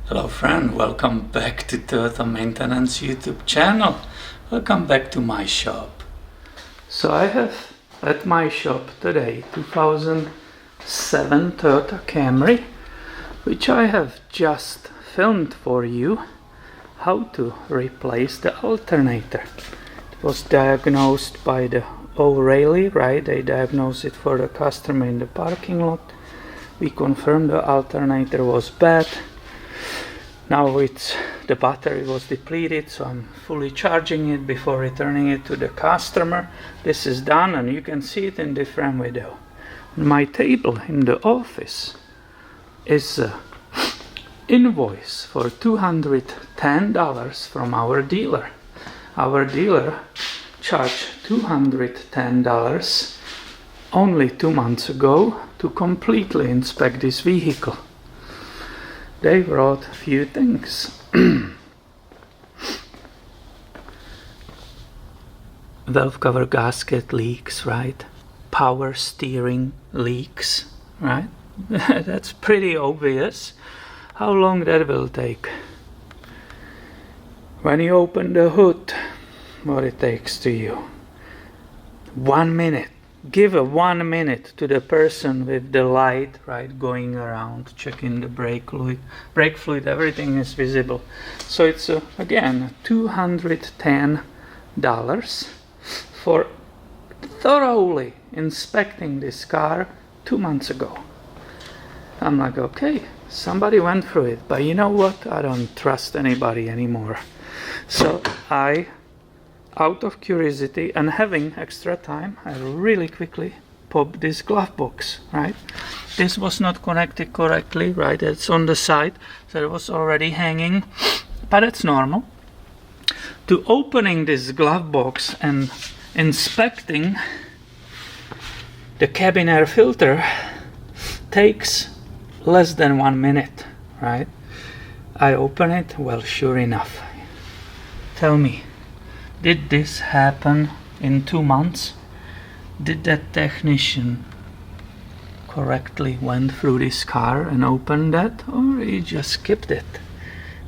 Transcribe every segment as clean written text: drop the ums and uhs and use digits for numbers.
Hello friend, welcome back to Toyota Maintenance YouTube channel. Welcome back to my shop. So I have at my shop today 2007 Toyota Camry, which I have just filmed for you how to replace the alternator. It was diagnosed by the O'Reilly, right? They diagnosed it for the customer in the parking lot. We confirmed the alternator was bad. Now the battery was depleted, so I'm fully charging it before returning it to the customer. This is done and you can see it in different video. My table in the office is an invoice for $210 from our dealer. Our dealer charged $210 only 2 months ago to completely inspect this vehicle. They brought a few things. Valve cover gasket leaks, right? Power steering leaks, right? That's pretty obvious. How long that will take? When you open the hood, what it takes to you? 1 minute. Give a 1 minute to the person with the light, right, going around, checking the brake fluid, everything is visible. So it's again $210 for thoroughly inspecting this car 2 months ago. I'm like, okay, somebody went through it, but you know what? I don't trust anybody anymore. So out of curiosity and having extra time, I really quickly popped this glove box, right? This was not connected correctly, right? It's on the side, so it was already hanging, but it's normal. To opening this glove box and inspecting the cabin air filter takes less than 1 minute, right? I open it, well, sure enough. Tell me, did this happen in 2 months? Did that technician correctly went through this car and opened that, or he just skipped it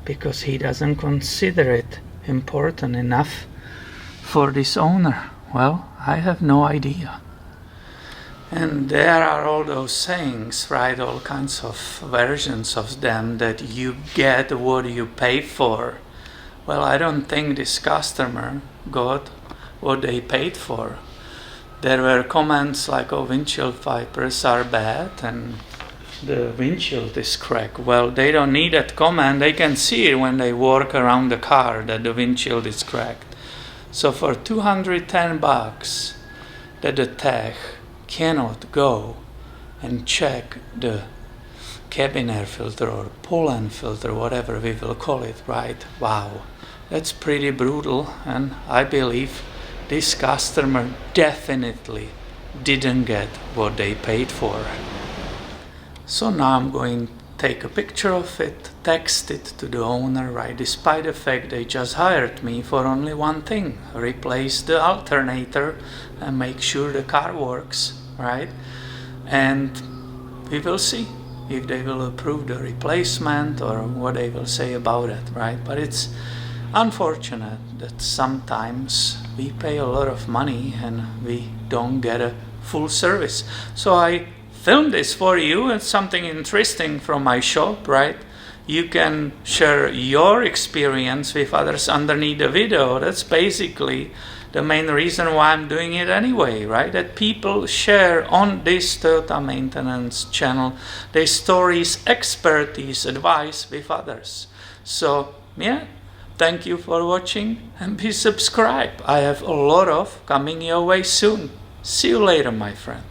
because he doesn't consider it important enough for this owner? Well, I have no idea. And there are all those sayings, right? All kinds of versions of them, that you get what you pay for. Well, I don't think this customer got what they paid for. There were comments like, oh, windshield wipers are bad and the windshield is cracked. Well, they don't need that comment. They can see it when they walk around the car that the windshield is cracked. So for $210 that the tech cannot go and check the cabin air filter or pollen filter, whatever we will call it, right? Wow, that's pretty brutal, and I believe this customer definitely didn't get what they paid for. So now I'm going to take a picture of it, text it to the owner, right? Despite the fact they just hired me for only one thing: replace the alternator and make sure the car works, right? And we will see if they will approve the replacement or what they will say about it, right? But it's unfortunate that sometimes we pay a lot of money and we don't get a full service. So I filmed this for you. It's something interesting from my shop, right? You can share your experience with others underneath the video. That's basically the main reason why I'm doing it anyway, right? That people share on this Toyota Maintenance channel their stories, expertise, advice with others. So yeah, thank you for watching and be subscribed. I have a lot of coming your way soon. See you later, my friend.